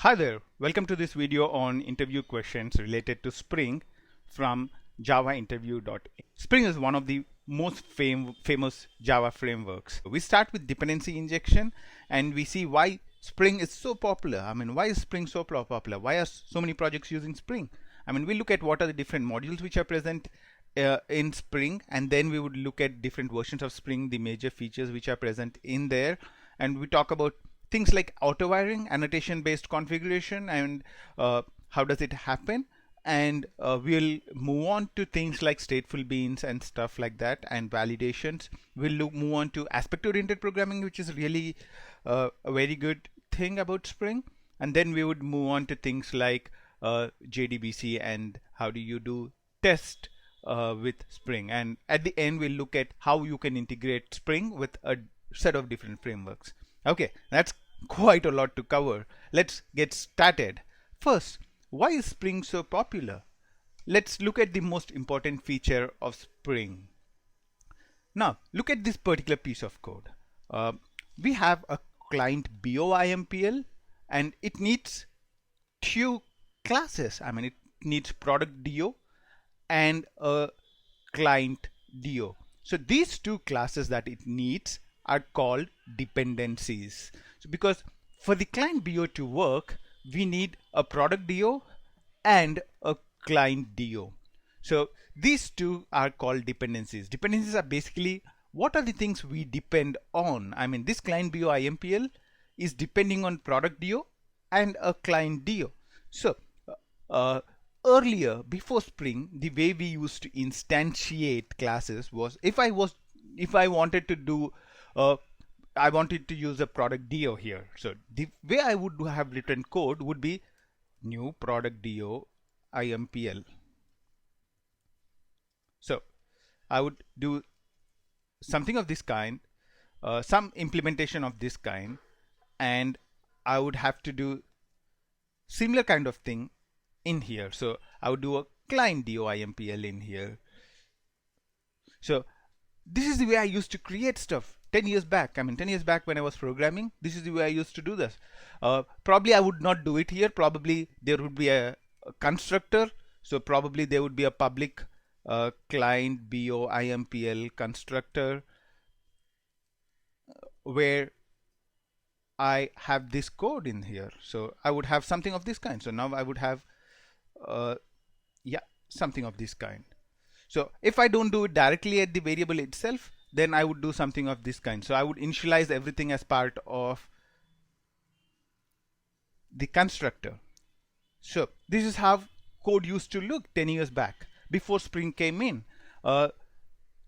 Hi there, welcome to this video on interview questions related to Spring from javainterview.in. Spring is one of the most famous Java frameworks. We start with dependency injection and we see why Spring is so popular. Why is Spring so popular? Why are so many projects using Spring? We look at what are the different modules which are present in Spring, and then we would look at different versions of Spring, the major features which are present in there, and we talk about things like auto wiring, annotation based configuration, and how does it happen, and we'll move on to things like stateful beans and stuff like that, and validations. We'll move on to aspect oriented programming, which is really a very good thing about Spring, and then we would move on to things like JDBC and how do you do test with Spring, and at the end we'll look at how you can integrate Spring with a set of different frameworks. Okay, that's quite a lot to cover. Let's get started. First, why is Spring so popular? Let's look at the most important feature of Spring. Now, look at this particular piece of code. We have a client BOIMPL and it needs two classes. It needs product DO and a client DO. So these two classes that it needs are called dependencies. So because for the client DO to work, we need a product DO and a client DO. So these two are called dependencies. Dependencies are basically what are the things we depend on. This client BOIMPL is depending on product DO and a client DO. So earlier, before Spring, the way we used to instantiate classes was if I wanted to do I wanted to use a product DO here. So the way I would have written code would be new product DO IMPL. So I would do something of this kind, some implementation of this kind, and I would have to do similar kind of thing in here. So I would do a client DO IMPL in here. So this is the way I used to create stuff 10 years back. 10 years back when I was programming, this is the way I used to do this. Probably I would not do it here. Probably there would be a constructor. So probably there would be a public client BOIMPL constructor where I have this code in here. So I would have something of this kind. So now I would have something of this kind. So if I don't do it directly at the variable itself, then I would do something of this kind. So I would initialize everything as part of the constructor. So this is how code used to look 10 years back before Spring came in.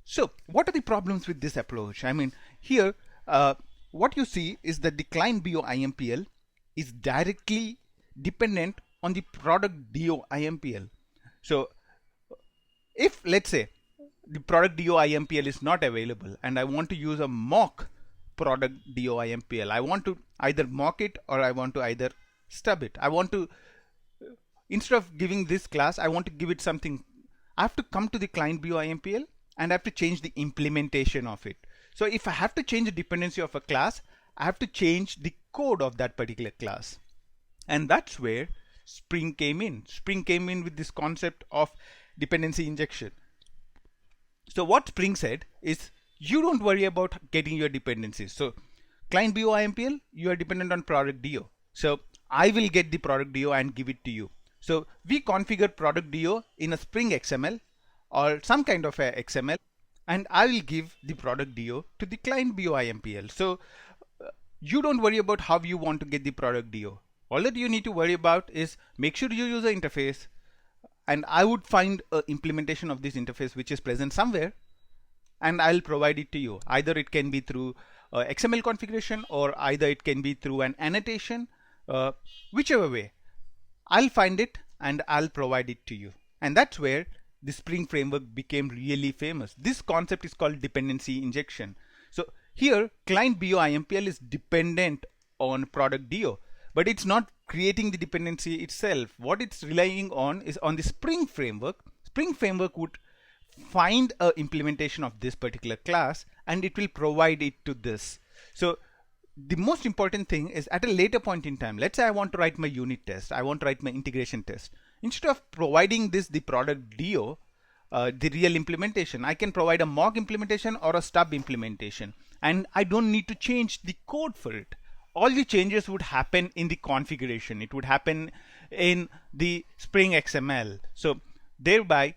So what are the problems with this approach? Here what you see is that the client BOIMPL is directly dependent on the product DO IMPL. So if let's say the product DO IMPL is not available and I want to use a mock product DO IMPL, I want to either mock it or I want to either stub it. I want to, instead of giving this class, I want to give it something. I have to come to the client BOIMPL and I have to change the implementation of it. So if I have to change the dependency of a class, I have to change the code of that particular class. And that's where Spring came in. Spring came in with this concept of dependency injection. So what Spring said is you don't worry about getting your dependencies. So client BOIMPL, you are dependent on product DO. So I will get the product DO and give it to you. So we configure product DO in a Spring XML or some kind of a XML, and I will give the product DO to the client BOIMPL. So you don't worry about how you want to get the product DO. All that you need to worry about is make sure you use the interface, and I would find an implementation of this interface which is present somewhere, and I'll provide it to you. Either it can be through XML configuration or either it can be through an annotation, whichever way. I'll find it and I'll provide it to you. And that's where the Spring framework became really famous. This concept is called dependency injection. So here client BOIMPL is dependent on product DO, but it's not creating the dependency itself. What it's relying on is on the Spring framework. Spring framework would find a implementation of this particular class and it will provide it to this. So the most important thing is at a later point in time, let's say I want to write my unit test, I want to write my integration test. Instead of providing this, the product DO, the real implementation, I can provide a mock implementation or a stub implementation, and I don't need to change the code for it. All the changes would happen in the configuration. It would happen in the Spring XML. So thereby,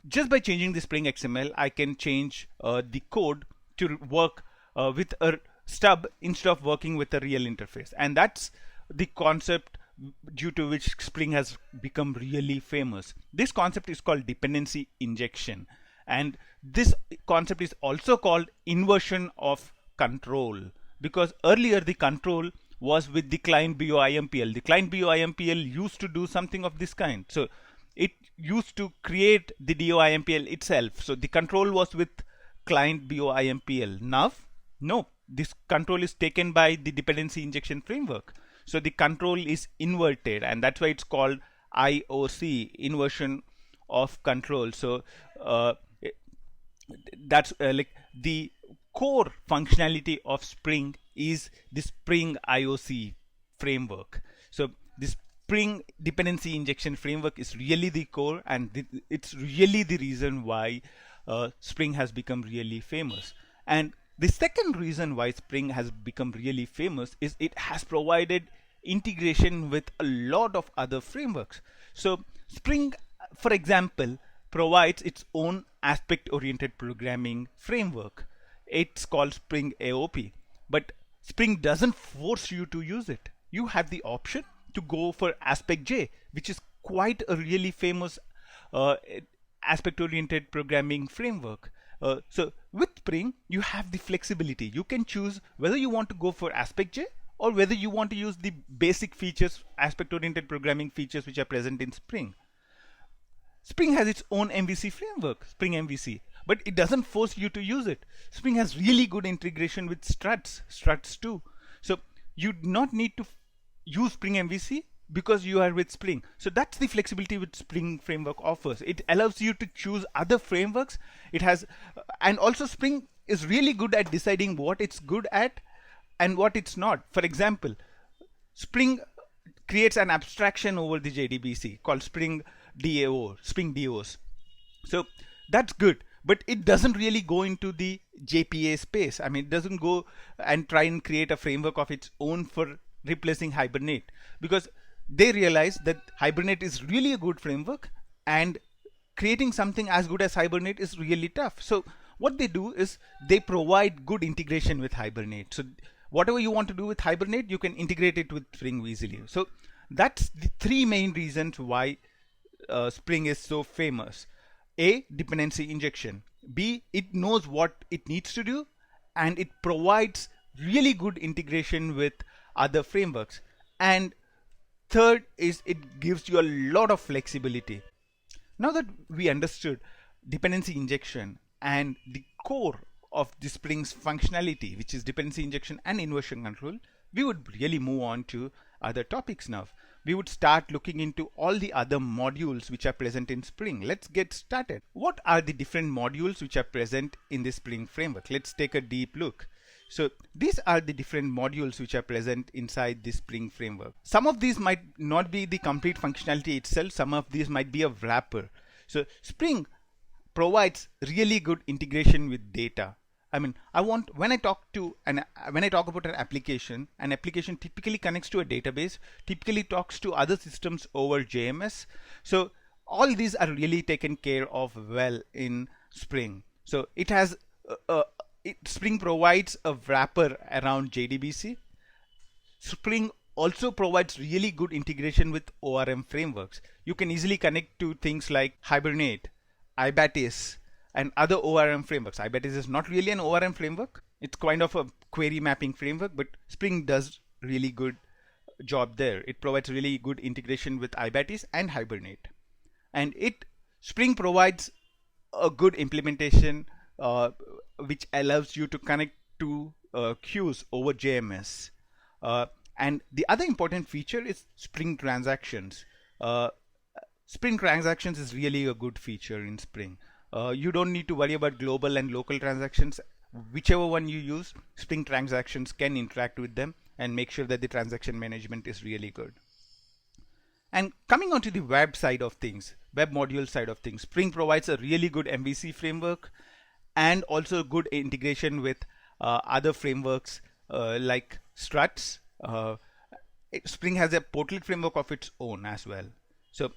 just by changing the Spring XML, I can change the code to work with a stub instead of working with a real interface. And that's the concept due to which Spring has become really famous. This concept is called dependency injection. And this concept is also called inversion of control, because earlier the control was with the client BOIMPL. The client BOIMPL used to do something of this kind. So it used to create the DOIMPL itself. So the control was with client BOIMPL. Now, no, this control is taken by the dependency injection framework. So the control is inverted, and that's why it's called IOC, inversion of control. So that's like the core functionality of Spring is the Spring IOC framework. So this Spring dependency injection framework is really the core, and it's really the reason why Spring has become really famous. And the second reason why Spring has become really famous is it has provided integration with a lot of other frameworks. So Spring, for example, provides its own aspect-oriented programming framework. It's called Spring AOP, but Spring doesn't force you to use it. You have the option to go for Aspect-J, which is quite a really famous aspect-oriented programming framework. So with Spring, you have the flexibility. You can choose whether you want to go for Aspect-J or whether you want to use the basic features, aspect-oriented programming features which are present in Spring. Spring has its own MVC framework, Spring MVC, but it doesn't force you to use it. Spring has really good integration with struts too. So you do not need to use Spring MVC because you are with Spring. So that's the flexibility which Spring framework offers. It allows you to choose other frameworks. It has, and also Spring is really good at deciding what it's good at and what it's not. For example, Spring creates an abstraction over the JDBC called Spring DAO, Spring DOs. So that's good, but it doesn't really go into the JPA space. I mean, it doesn't go and try and create a framework of its own for replacing Hibernate, because they realize that Hibernate is really a good framework and creating something as good as Hibernate is really tough. So what they do is they provide good integration with Hibernate. So whatever you want to do with Hibernate, you can integrate it with Spring easily. So that's the three main reasons why Spring is so famous. A, dependency injection. B, it knows what it needs to do, and it provides really good integration with other frameworks. And third is it gives you a lot of flexibility. Now that we understood dependency injection and the core of the Spring's functionality, which is dependency injection and inversion control, we would really move on to other topics now. We would start looking into all the other modules which are present in Spring. Let's get started. What are the different modules which are present in the Spring framework? Let's take a deep look. So these are the different modules which are present inside the Spring framework. Some of these might not be the complete functionality itself. Some of these might be a wrapper. So Spring provides really good integration with data. I mean, when I talk about an application typically connects to a database, typically talks to other systems over JMS. So all these are really taken care of well in Spring. So it has Spring provides a wrapper around JDBC. Spring also provides really good integration with ORM frameworks. You can easily connect to things like Hibernate, Ibatis, and other ORM frameworks. Ibatis is not really an ORM framework. It's kind of a query mapping framework, but Spring does really good job there. It provides really good integration with Ibatis and Hibernate. And Spring provides a good implementation which allows you to connect to queues over JMS. And the other important feature is Spring Transactions. Spring Transactions is really a good feature in Spring. You don't need to worry about global and local transactions. whichever one you use, Spring transactions can interact with them and make sure that the transaction management is really good. And coming on to the web side of things, web module side of things, Spring provides a really good MVC framework and also good integration with other frameworks like struts. Spring has a portlet framework of its own as well. So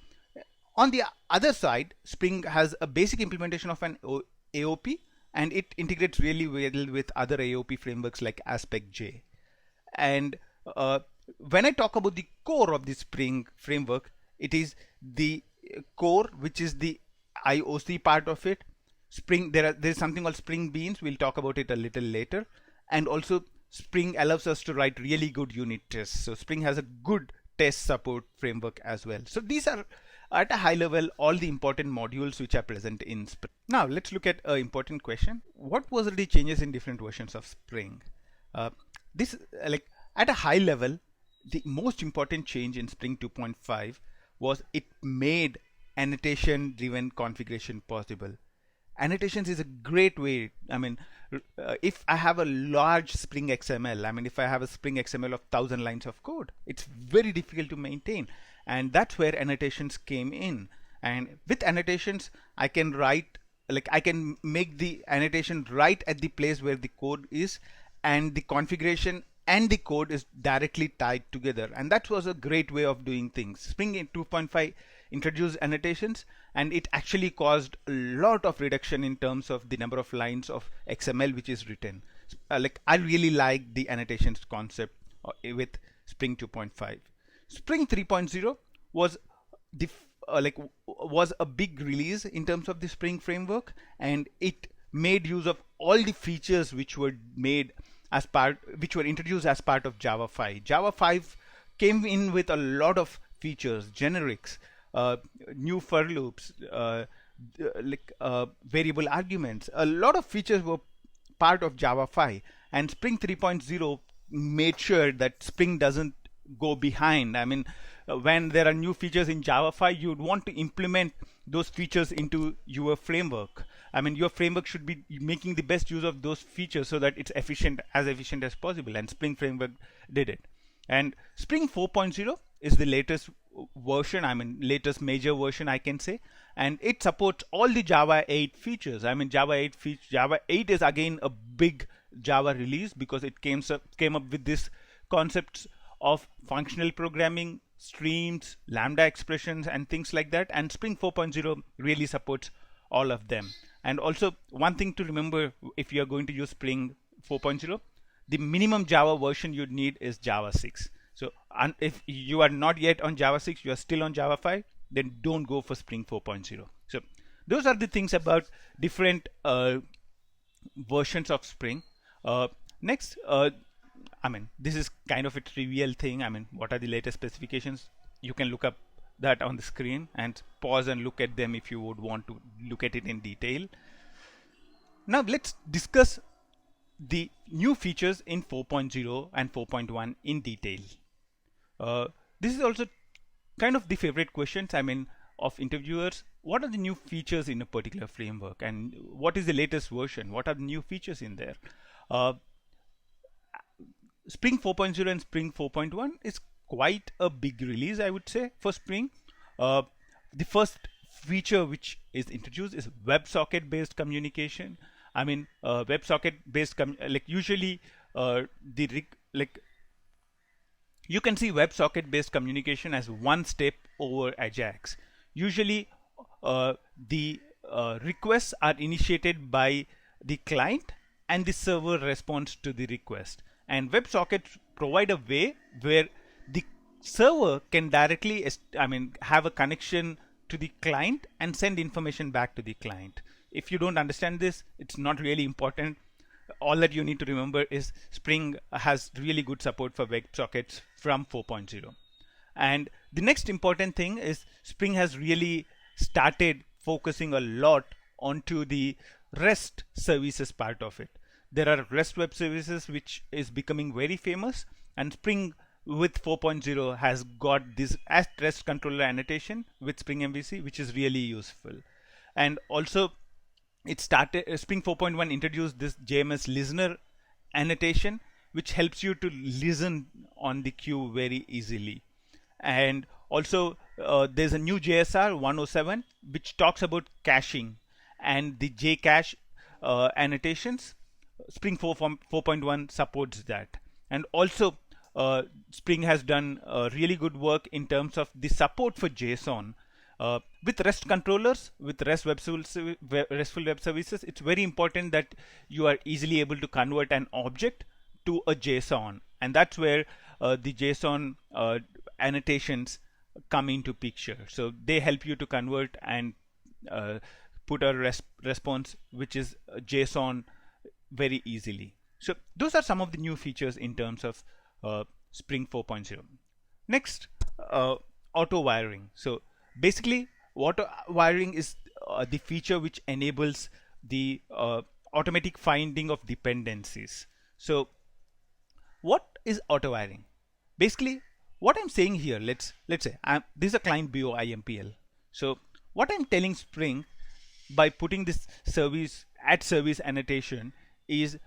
on the other side, Spring has a basic implementation of an AOP, and it integrates really well with other AOP frameworks like Aspect-J. And when I talk about the core of the Spring framework, it is the core, which is the IOC part of it. Spring, there's something called Spring Beans. We'll talk about it a little later. And also Spring allows us to write really good unit tests. So Spring has a good test support framework as well. So these are at a high level all the important modules which are present in Spring. Now let's look at an important question. What was the changes in different versions of Spring? This like at a high level, the most important change in Spring 2.5 was it made annotation driven configuration possible. Annotations is a great way. I mean, if I have a large Spring XML, I mean, if I have a Spring XML of 1,000 lines of code, it's very difficult to maintain. And that's where annotations came in. And with annotations, I can write, like I can make the annotation right at the place where the code is, and the configuration and the code is directly tied together. And that was a great way of doing things. Spring in 2.5 introduced annotations, and it actually caused a lot of reduction in terms of the number of lines of XML which is written. Like I really like the annotations concept with Spring 2.5. Spring 3.0 was the was a big release in terms of the Spring framework, and it made use of all the features which were made as part, which were introduced as part of Java 5. Java 5 came in with a lot of features, generics, new for loops, variable arguments. A lot of features were part of Java 5, and Spring 3.0 made sure that Spring doesn't go behind. I mean, when there are new features in Java 5, you'd want to implement those features into your framework. I mean, your framework should be making the best use of those features so that it's efficient as possible, and Spring framework did it. And Spring 4.0 is the latest version, I mean latest major version I can say, and it supports all the Java 8 features. I mean Java 8 is again a big Java release because it came up with this concepts of functional programming, streams, lambda expressions and things like that, and Spring 4.0 really supports all of them. And also one thing to remember, if you are going to use Spring 4.0, the minimum Java version you'd need is Java 6. So if you are not yet on Java 6, you are still on Java 5, then don't go for Spring 4.0. So those are the things about different versions of Spring. Next, I mean, this is kind of a trivial thing. I mean, what are the latest specifications? You can look up that on the screen and pause and look at them if you would want to look at it in detail. Now let's discuss the new features in 4.0 and 4.1 in detail. This is also kind of the favorite questions, I mean, of interviewers. What are the new features in a particular framework, and what is the latest version? What are the new features in there? Spring 4.0 and Spring 4.1 is quite a big release, I would say, for Spring. The first feature which is introduced is WebSocket based communication. I mean, WebSocket based usually you can see WebSocket based communication as one step over Ajax. Usually the requests are initiated by the client and the server responds to the request, and WebSockets provide a way where the server can directly have a connection to the client and send information back to the client. If you don't understand this, it's not really important. All that you need to remember is Spring has really good support for WebSockets from 4.0. And the next important thing is Spring has really started focusing a lot onto the REST services part of it. There are REST web services which is becoming very famous, and Spring with 4.0 has got this as REST controller annotation with Spring MVC, which is really useful. And also it started Spring 4.1 introduced this JMS listener annotation, which helps you to listen on the queue very easily. And also there's a new JSR 107 which talks about caching, and the JCache annotations. Spring 4.1 supports that. And also Spring has done really good work in terms of the support for JSON. With REST controllers, with RESTful web services, it's very important that you are easily able to convert an object to a JSON, and that's where the JSON annotations come into picture. So they help you to convert and put a response which is JSON very easily. So those are some of the new features in terms of Spring 4.0. Next, auto wiring. So basically, auto wiring is the feature which enables the automatic finding of dependencies. So what is auto wiring? Basically, what I'm saying here, let's say this is a client BO IMPL. So what I'm telling Spring by putting this service at service annotation is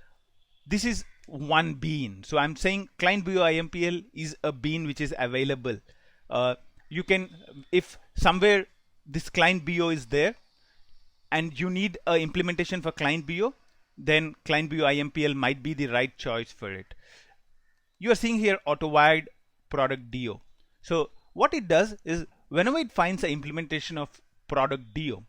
this is one bean. So I'm saying client BO IMPL is a bean which is available. You can, if somewhere this client BO is there and you need an implementation for client BO, then client BO IMPL might be the right choice for it. You are seeing here auto wired product DO. So what it does is whenever it finds an implementation of product DO,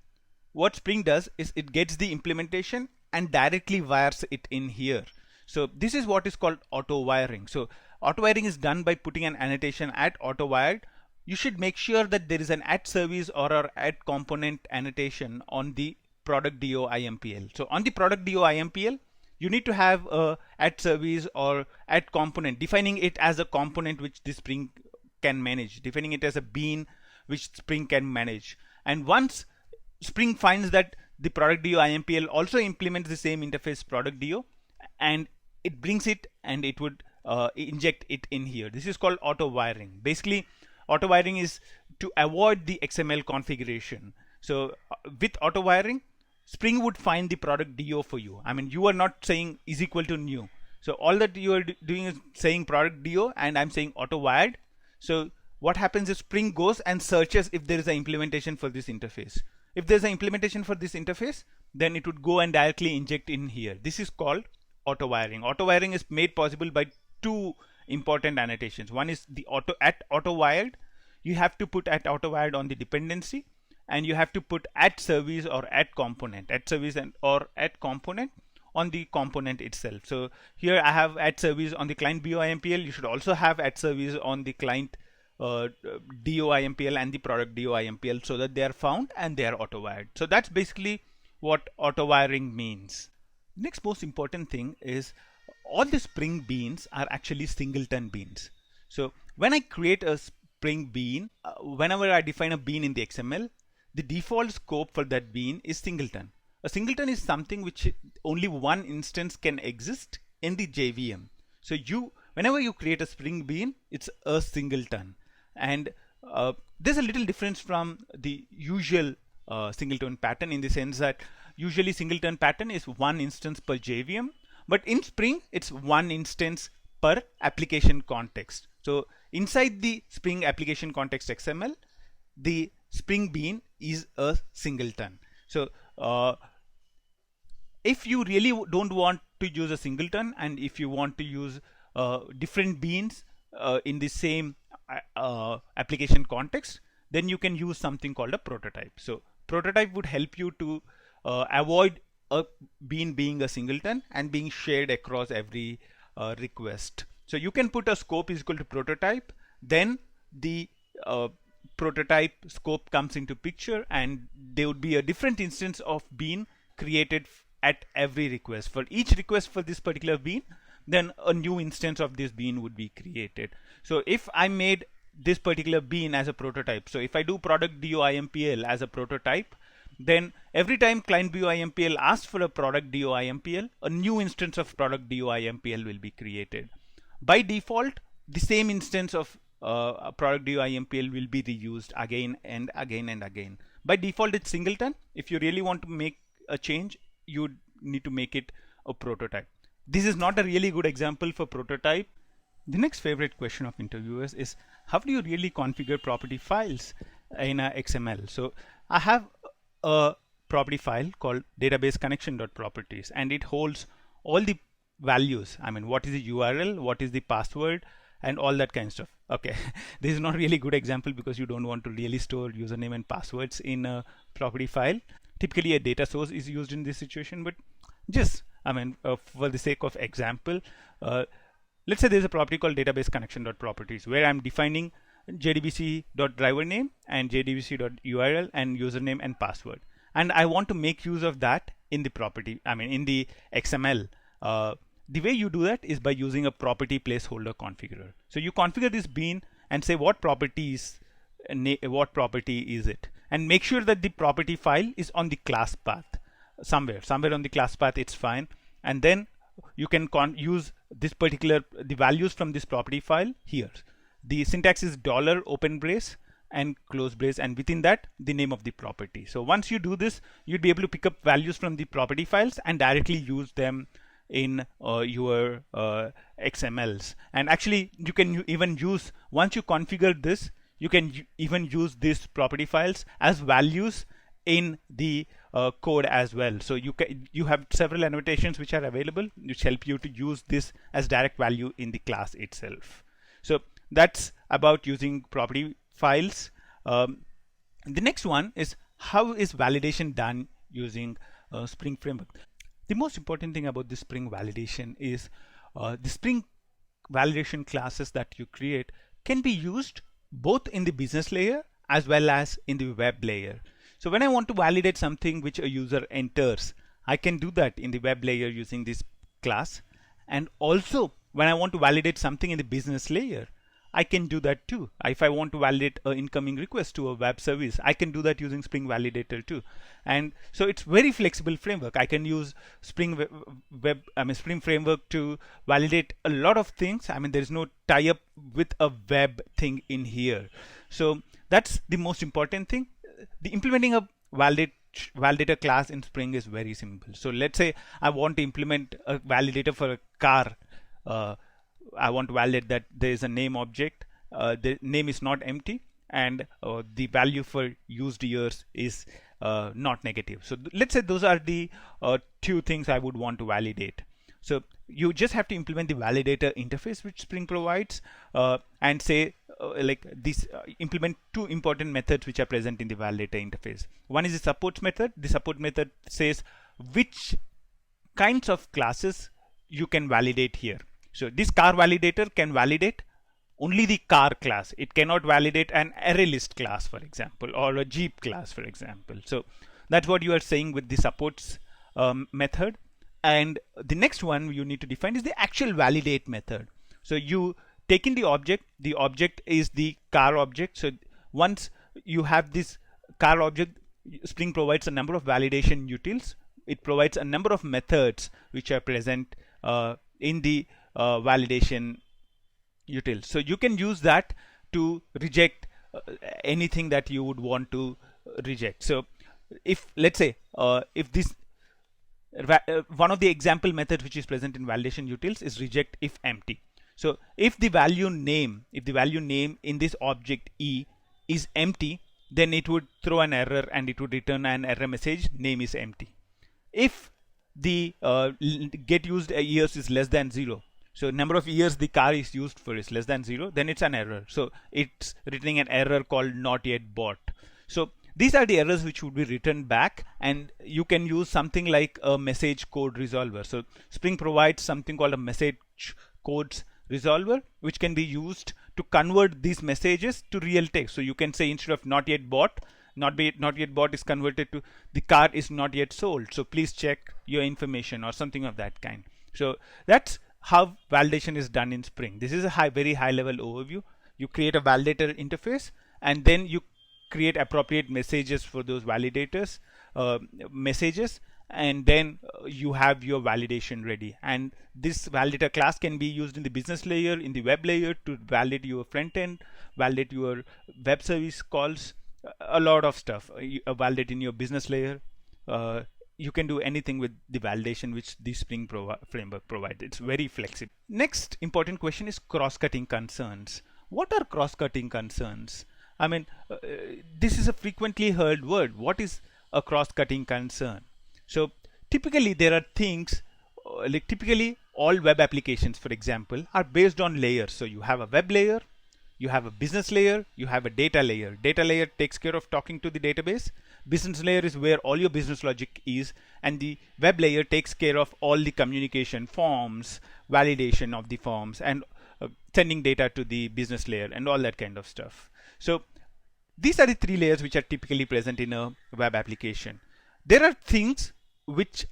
what Spring does is it gets the implementation and directly wires it in here. So this is what is called auto wiring. So auto wiring is done by putting an annotation at auto wired. You should make sure that there is an at service or an at component annotation on the product DO IMPL. So on the product DO IMPL, you need to have a at service or at component, defining it as a component which the Spring can manage, defining it as a bean which Spring can manage. And once Spring finds that the product DO IMPL also implements the same interface product DO, and it brings it and it would inject it in here. This is called auto wiring. Basically, auto wiring is to avoid the XML configuration. So with auto wiring, Spring would find the product DO for you. I mean, you are not saying is equal to new. So all that you are doing is saying product DO, and I'm saying auto wired. So what happens is Spring goes and searches if there is an implementation for this interface. If there's an implementation for this interface, then it would go and directly inject in here. This is called auto wiring. Auto wiring is made possible by two important annotations. One is the auto wired. You have to put at auto wired on the dependency, and you have to put at service or at component, at service and or at component on the component itself. So here I have at service on the client BO IMPL. You should also have at service on the client DO IMPL and the product DO IMPL, so that they are found and they are auto wired. So that's basically what auto wiring means. Next most important thing is all the Spring beans are actually singleton beans. So when I create a Spring bean, whenever I define a bean in the XML, the default scope for that bean is singleton. A singleton is something which only one instance can exist in the JVM. So whenever you create a Spring bean, it's a singleton. And there's a little difference from the usual singleton pattern, in the sense that usually singleton pattern is one instance per JVM, but in Spring it's one instance per application context. So inside the Spring application context XML, the Spring bean is a singleton. So if you really don't want to use a singleton, and if you want to use different beans in the same application context, then you can use something called a prototype. So prototype would help you to avoid a bean being a singleton and being shared across every request. So you can put a scope is equal to prototype, then the prototype scope comes into picture, and there would be a different instance of bean created at every request. For each request for this particular bean, then a new instance of this bean would be created. So if I made this particular bean as a prototype, so if I do product DO IMPL as a prototype, then every time client BO IMPL asks for a product DO IMPL, a new instance of product DO IMPL will be created. By default, the same instance of product DO IMPL will be reused again and again and again. By default, it's singleton. If you really want to make a change, you need to make it a prototype. This is not a really good example for prototype. The next favorite question of interviewers is, how do you really configure property files in a XML? So I have a property file called database connection.properties, and it holds all the values. I mean, what is the URL, what is the password, and all that kind of stuff. Okay, this is not really good example because you don't want to really store username and passwords in a property file. Typically a data source is used in this situation, but just, I mean, for the sake of example, let's say there's a property called database connection.properties where I'm defining jdbc.driver name and jdbc.url and username and password, and I want to make use of that in the property, I mean in the XML. The way you do that is by using a property placeholder configurer. So you configure this bean and say what property is it, and make sure that the property file is on the class path somewhere on the class path. It's fine, and then you can use this particular the values from this property file here. The syntax is dollar open brace and close brace, and within that the name of the property. So once you do this, you'll be able to pick up values from the property files and directly use them in your XMLs. And actually you can even use, once you configure this, you can even use these property files as values in the code as well. So you have several annotations which are available which help you to use this as direct value in the class itself. So that's about using property files. The next one is, how is validation done using Spring Framework? The most important thing about the Spring validation is the Spring validation classes that you create can be used both in the business layer as well as in the web layer. So when I want to validate something which a user enters, I can do that in the web layer using this class. And also when I want to validate something in the business layer, I can do that too. If I want to validate an incoming request to a web service, I can do that using Spring Validator too. And so it's very flexible framework. I can use Spring Framework to validate a lot of things. I mean, there is no tie-up with a web thing in here. So that's the most important thing. The implementing a validator class in Spring is very simple. So let's say I want to implement a validator for a car. I want to validate that there is a name object, the name is not empty, and the value for used years is not negative. So let's say those are the two things I would want to validate. So you just have to implement the validator interface which Spring provides, and say like this, implement two important methods which are present in the validator interface. One is the supports method. The support method says which kinds of classes you can validate here. So this car validator can validate only the car class. It cannot validate an array list class, for example, or a Jeep class, for example. So that's what you are saying with the supports method. And the next one you need to define is the actual validate method. So you take in the object is the car object. So once you have this car object, Spring provides a number of validation utils. It provides a number of methods which are present in the validation util. So you can use that to reject anything that you would want to reject. So if, let's say, if this one of the example methods which is present in validation utils is reject if empty. So if the value name in this object E is empty, then it would throw an error and it would return an error message, name is empty. If the get used years is less than 0, so number of years the car is used for is less than 0, then it's an error. So it's returning an error called not yet bought. So these are the errors which would be returned back, and you can use something like a message code resolver. So Spring provides something called a message codes resolver, which can be used to convert these messages to real text. So you can say instead of not yet bought, not yet bought is converted to the car is not yet sold. So please check your information or something of that kind. So that's how validation is done in Spring. This is a very high level overview. You create a validator interface, and then you create appropriate messages for those validators messages, and then you have your validation ready. And this validator class can be used in the business layer, in the web layer, to validate your front end, validate your web service calls, a lot of stuff. Validate in your business layer, you can do anything with the validation which the Spring framework provides. It's very flexible. Next important question is cross-cutting concerns. What are cross-cutting concerns? I mean, this is a frequently heard word. What is a cross-cutting concern? So typically there are things like typically all web applications, for example, are based on layers. So you have a web layer, you have a business layer, you have a data layer. Data layer takes care of talking to the database. Business layer is where all your business logic is, and the web layer takes care of all the communication, forms, validation of the forms, and sending data to the business layer and all that kind of stuff. So these are the three layers which are typically present in a web application. There are things which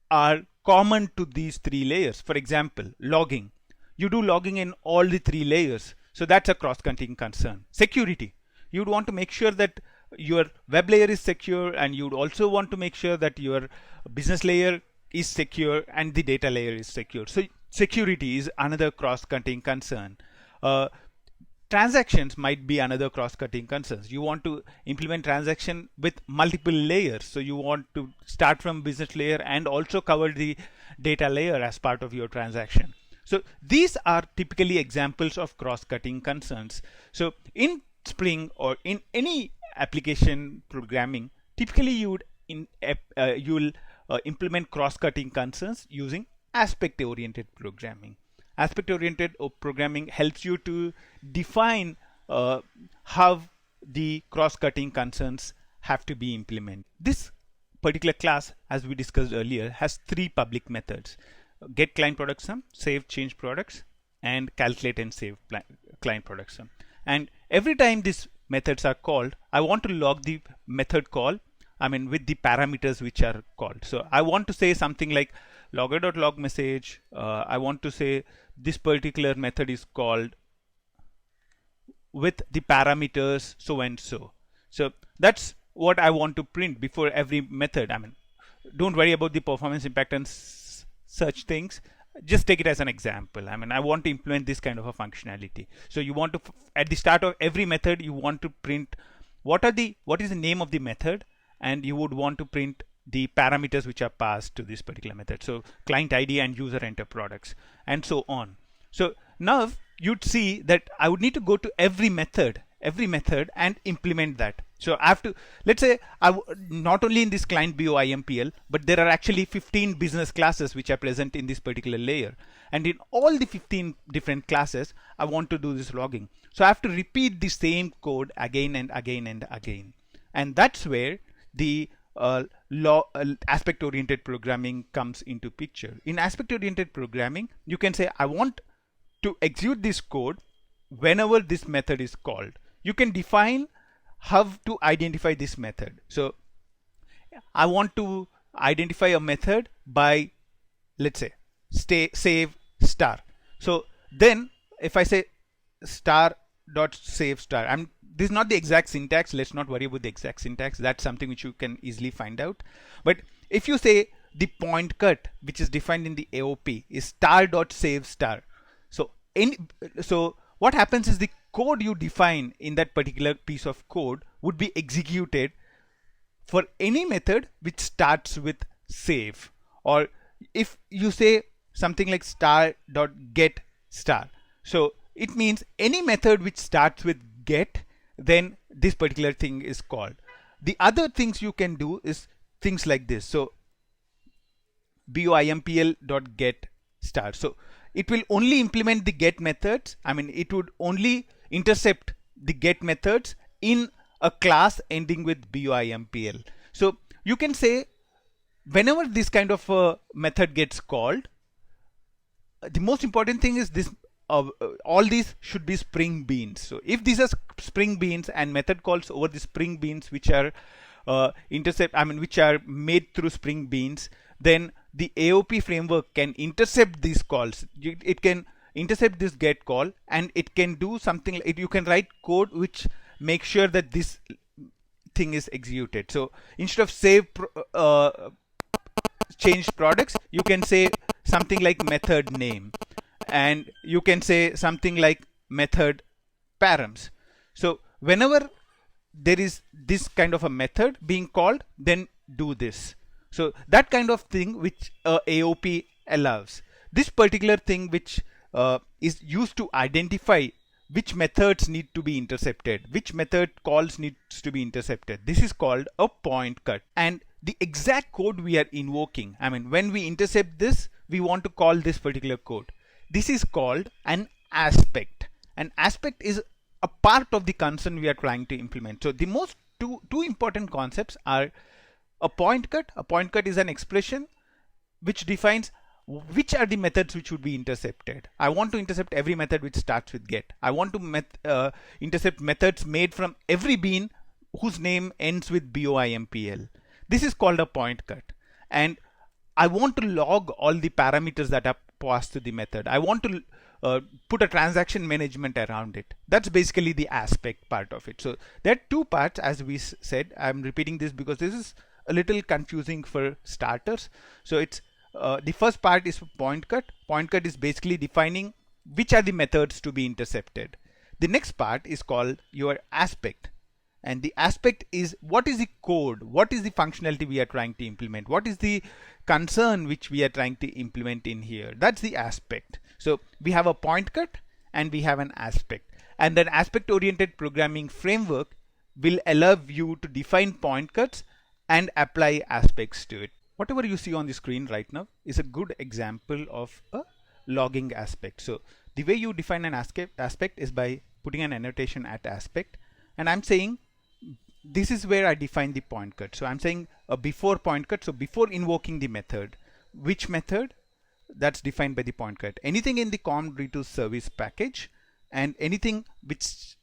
are common to these three layers. For example, logging. You do logging in all the three layers. So that's a cross-cutting concern. Security. You'd want to make sure that your web layer is secure, and you'd also want to make sure that your business layer is secure and the data layer is secure. So security is another cross-cutting concern. Transactions might be another cross-cutting concerns. You want to implement transaction with multiple layers. So you want to start from business layer and also cover the data layer as part of your transaction. So these are typically examples of cross-cutting concerns. So in Spring or in any application programming, typically you'll implement cross-cutting concerns using aspect-oriented programming. Aspect-oriented programming helps you to define how the cross-cutting concerns have to be implemented. This particular class, as we discussed earlier, has three public methods: get client product sum, save change products, and calculate and save client product sum. And every time these methods are called, I want to log the method call, with the parameters which are called. So I want to say something like logger.log message. I want to say this particular method is called with the parameters so and so. So that's what I want to print before every method. Don't worry about the performance impact and such things. Just take it as an example. I want to implement this kind of a functionality. So you want to, at the start of every method, you want to print what is the name of the method, and you would want to print the parameters which are passed to this particular method. So client ID and user enter products, and so on. So now you'd see that I would need to go to every method and implement that. So I have to, let's say, not only in this client BOIMPL, but there are actually 15 business classes which are present in this particular layer. And in all the 15 different classes, I want to do this logging. So I have to repeat the same code again and again and again. And that's where the aspect-oriented programming comes into picture. In aspect-oriented programming, you can say, I want to execute this code whenever this method is called. You can define how to identify this method. So I want to identify a method by, let's say, save star. So then if I say star.save star, this is not the exact syntax. Let's not worry about the exact syntax. That's something which you can easily find out. But if you say the point cut, which is defined in the AOP, is star.save star. So what happens is the code you define in that particular piece of code would be executed for any method which starts with save. Or if you say something like star.get star, so it means any method which starts with get, then this particular thing is called. The other things you can do is things like this. So boimpl.get star. So it will only implement the get methods. It would only intercept the get methods in a class ending with boimpl. So you can say whenever this kind of a method gets called, the most important thing is this. All these should be Spring Beans. So if these are Spring Beans and method calls over the Spring Beans which are which are made through Spring Beans, then the AOP framework can intercept these calls. It can intercept this get call, and it can do something like you can write code which makes sure that this thing is executed. So instead of save change products, you can say something like method name, and you can say something like method params. So whenever there is this kind of a method being called, then do this. So that kind of thing which AOP allows. This particular thing which is used to identify which methods need to be intercepted, which method calls needs to be intercepted. This is called a point cut. And the exact code we are invoking, I mean, when we intercept this, we want to call this particular code. This is called an aspect. An aspect is a part of the concern we are trying to implement. So the most two important concepts are a point cut. A point cut is an expression which defines which are the methods which would be intercepted. I want to intercept every method which starts with get. I want to intercept methods made from every bean whose name ends with BOIMPL. This is called a point cut. And I want to log all the parameters that are passed to the method. I want to put a transaction management around it. That's basically the aspect part of it. So there are two parts, as we said. I'm repeating this because this is a little confusing for starters. So it's the first part is point cut. Point cut is basically defining which are the methods to be intercepted. The next part is called your aspect. And the aspect is what is the code, what is the functionality we are trying to implement, what is the concern which we are trying to implement in here. That's the aspect. So we have a point cut and we have an aspect. And an aspect oriented programming framework will allow you to define point cuts and apply aspects to it. Whatever you see on the screen right now is a good example of a logging aspect. So the way you define an aspect is by putting an annotation at aspect, and I'm saying this is where I define the point cut. So I'm saying a before point cut. So before invoking the method, which method? That's defined by the point cut. Anything in the com.reto service package and anything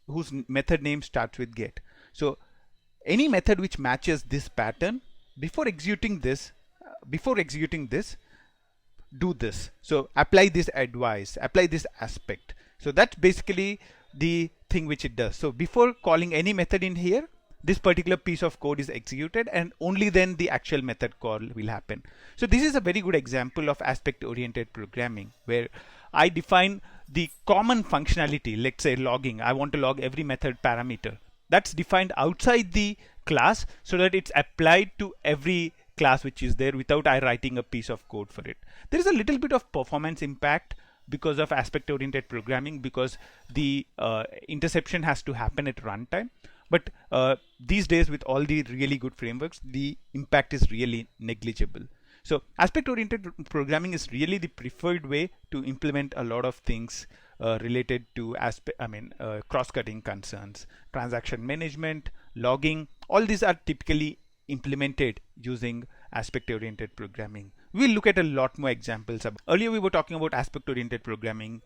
whose method name starts with get. So any method which matches this pattern, before executing this, do this. So apply this advice, apply this aspect. So that's basically the thing which it does. So before calling any method in here, this particular piece of code is executed, and only then the actual method call will happen. So this is a very good example of aspect oriented programming, where I define the common functionality. Let's say logging. I want to log every method parameter. That's defined outside the class so that it's applied to every class which is there without I writing a piece of code for it. There is a little bit of performance impact because of aspect oriented programming, because the interception has to happen at runtime. But these days, with all the really good frameworks, the impact is really negligible. So aspect oriented programming is really the preferred way to implement a lot of things related to cross-cutting concerns. Transaction management, logging, all these are typically implemented using aspect oriented programming. We'll look at a lot more examples. Earlier we were talking about aspect oriented programming.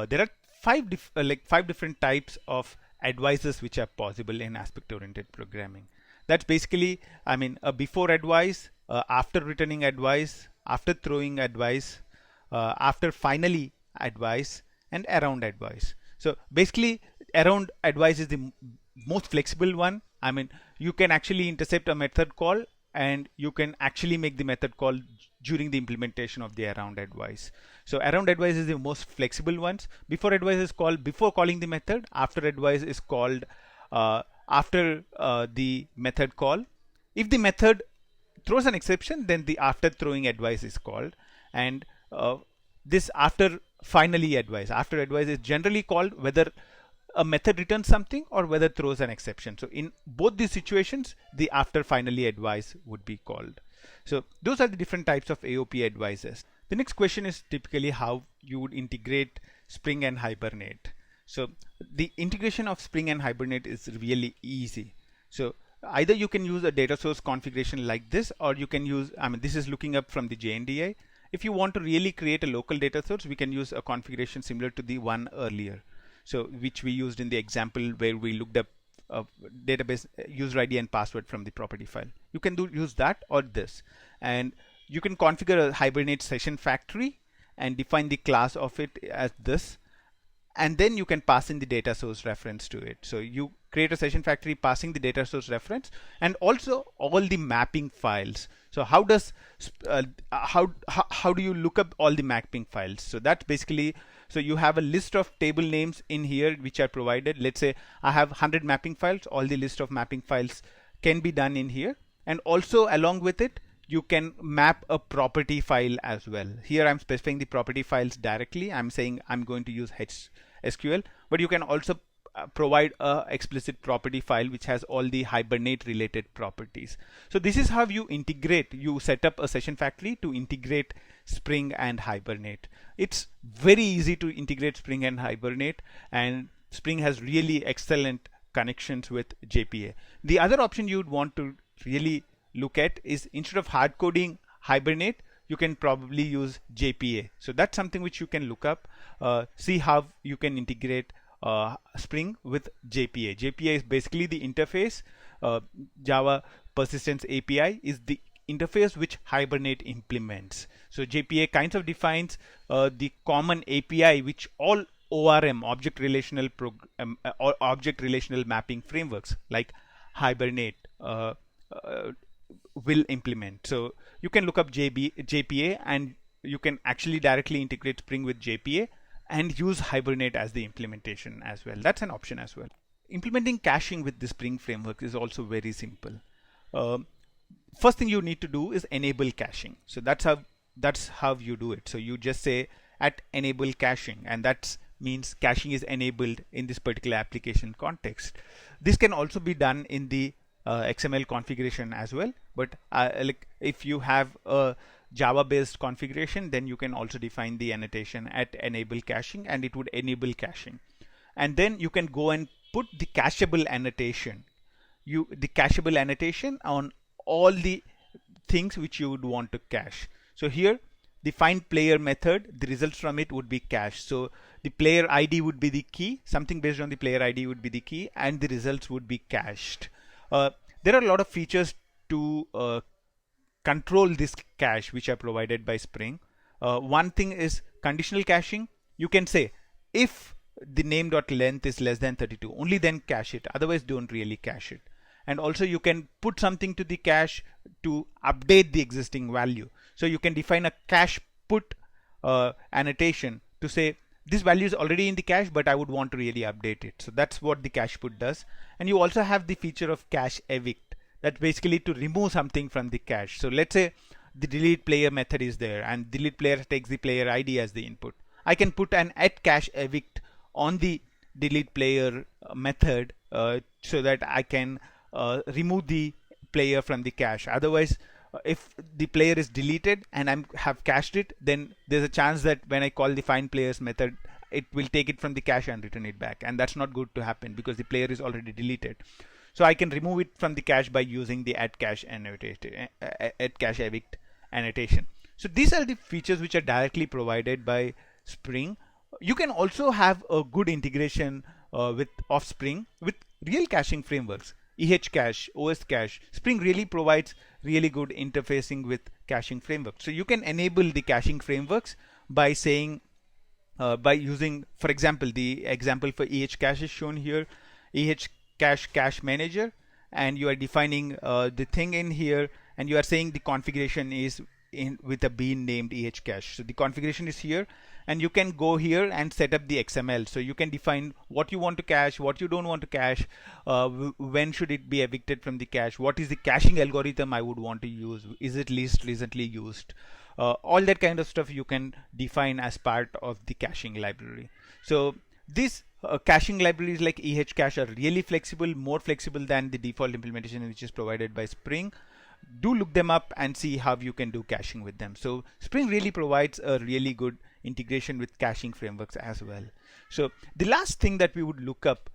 There are five different types of advices which are possible in aspect oriented programming. That's basically, a before advice, after returning advice, after throwing advice, after finally advice, and around advice. So basically around advice is the most flexible one. You can actually intercept a method call, and you can actually make the method call during the implementation of the around advice. So around advice is the most flexible ones. Before advice is called before calling the method. After advice is called after the method call. If the method throws an exception, then the after throwing advice is called. And this after finally advice. After advice is generally called whether a method returns something or whether throws an exception. So in both these situations, the after finally advice would be called. So those are the different types of AOP advices. The next question is typically how you would integrate Spring and Hibernate. So the integration of Spring and Hibernate is really easy. So either you can use a data source configuration like this, or you can use, this is looking up from the JNDI. If you want to really create a local data source, we can use a configuration similar to the one earlier. So which we used in the example where we looked up database user ID and password from the property file. You can use that or this, and you can configure a Hibernate session factory and define the class of it as this, and then you can pass in the data source reference to it. So you create a session factory passing the data source reference and also all the mapping files. So how does how do you look up all the mapping files? So that's basically, so you have a list of table names in here which are provided. Let's say I have 100 mapping files. All the list of mapping files can be done in here, and also along with it you can map a property file as well. Here I'm specifying the property files directly. I'm saying I'm going to use SQL, but you can also provide a explicit property file which has all the Hibernate related properties. So this is how you integrate. You set up a session factory to integrate Spring and Hibernate. It's very easy to integrate Spring and Hibernate, and Spring has really excellent connections with JPA. The other option you would want to really look at is, instead of hard coding Hibernate, you can probably use JPA. So that's something which you can look up, see how you can integrate Spring with JPA. JPA is basically the interface. Java Persistence API is the interface which Hibernate implements. So JPA kinds of defines the common API which all ORM, object relational or object relational mapping frameworks like Hibernate will implement. So you can look up JPA, and you can actually directly integrate Spring with JPA and use Hibernate as the implementation as well. That's an option as well. Implementing caching with the Spring framework is also very simple. First thing you need to do is enable caching. So that's how you do it. So you just say @enable caching, and that means caching is enabled in this particular application context. This can also be done in the XML configuration as well, but like if you have a Java based configuration, then you can also define the annotation @enable caching, and it would enable caching. And then you can go and put the cacheable annotation, on all the things which you would want to cache. So here the find player method, the results from it would be cached. So the player ID would be the key, something based on the player ID would be the key, and the results would be cached. There are a lot of features to control this cache which are provided by Spring. One thing is conditional caching. You can say if the name.length is less than 32, only then cache it, otherwise don't really cache it. And also you can put something to the cache to update the existing value. So you can define a cache put annotation to say this value is already in the cache, but I would want to really update it. So that's what the cache put does. And you also have the feature of cache evict. That's basically to remove something from the cache. So let's say the delete player method is there, and delete player takes the player ID as the input. I can put an @cache evict on the delete player method so that I can remove the player from the cache. Otherwise, if the player is deleted and I have cached it, then there's a chance that when I call the find players method, it will take it from the cache and return it back, and that's not good to happen because the player is already deleted. So I can remove it from the cache by using the @cache evict annotation. So these are the features which are directly provided by Spring. You can also have a good integration of Spring with real caching frameworks. EHCache, OSCache. Spring really provides really good interfacing with caching frameworks. So you can enable the caching frameworks by saying, by using, for example, the example for EHCache is shown here, EHCache cache manager, and you are defining the thing in here, and you are saying the configuration is with a bean named EHCache. So the configuration is here, and you can go here and set up the XML. So you can define what you want to cache, what you don't want to cache, when should it be evicted from the cache, what is the caching algorithm I would want to use, is it least recently used, all that kind of stuff you can define as part of the caching library. So these caching libraries like EHCache are really flexible, more flexible than the default implementation which is provided by Spring. Do look them up and see how you can do caching with them. So Spring really provides a really good integration with caching frameworks as well. So the last thing that we would look up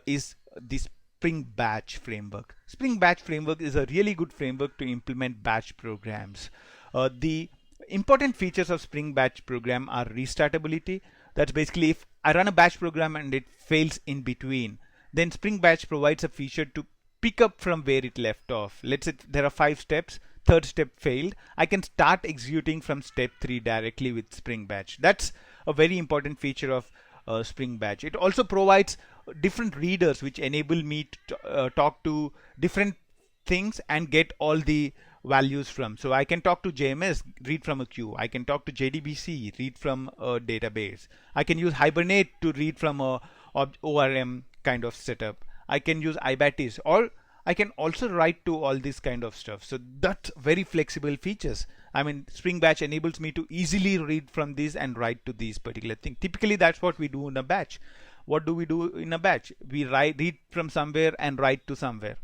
is the Spring Batch framework. Spring Batch framework is a really good framework to implement batch programs. The important features of Spring Batch program are restartability. That's basically if I run a batch program and it fails in between, then Spring Batch provides a feature to pick up from where it left off. Let's say there are 5 steps, third step failed, I can start executing from step 3 directly with Spring Batch. That's a very important feature of Spring Batch. It also provides different readers which enable me to talk to different things and get all the values from. So I can talk to JMS, read from a queue. I can talk to JDBC, read from a database. I can use Hibernate to read from a ORM kind of setup. I can use IBATIS, or I can also write to all this kind of stuff. So that's very flexible features. I mean, Spring Batch enables me to easily read from this and write to these particular thing. Typically, that's what we do in a batch. What do we do in a batch? We read from somewhere and write to somewhere.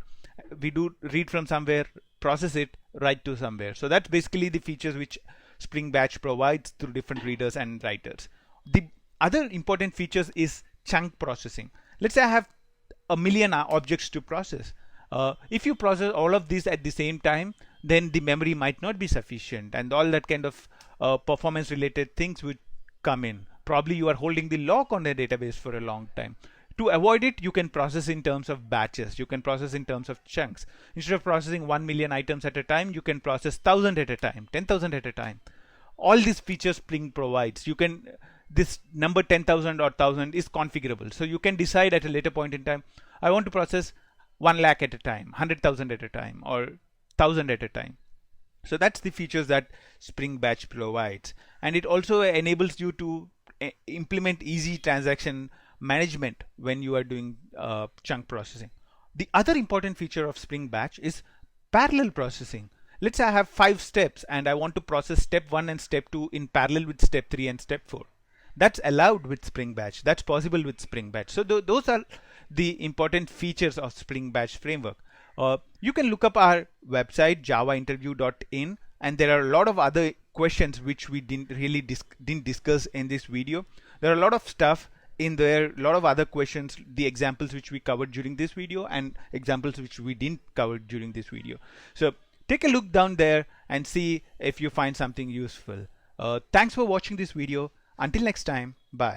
We do read from somewhere, process it, write to somewhere. So that's basically the features which Spring Batch provides through different readers and writers. The other important features is chunk processing. Let's say I have a million objects to process. If you process all of these at the same time, then the memory might not be sufficient, and all that kind of performance related things would come in. Probably you are holding the lock on a database for a long time. To avoid it, you can process in terms of batches. You can process in terms of chunks. Instead of processing 1 million items at a time, you can process 1,000 at a time, 10,000 at a time. All these features Spring provides. You can, this number 10,000 or 1,000 is configurable. So you can decide at a later point in time, I want to process 1 lakh at a time, 100,000 at a time, or 1,000 at a time. So that's the features that Spring Batch provides. And it also enables you to implement easy transaction management when you are doing chunk processing. The other important feature of Spring Batch is parallel processing. Let's say I have 5 steps and I want to process step 1 and step 2 in parallel with step 3 and step 4. That's allowed with Spring Batch. That's possible with Spring Batch. So those are the important features of Spring Batch framework. You can look up our website javainterview.in, and there are a lot of other questions which we didn't really discuss in this video. There are a lot of stuff in there, a lot of other questions, the examples which we covered during this video and examples which we didn't cover during this video. So take a look down there and see if you find something useful. Thanks for watching this video. Until next time, bye.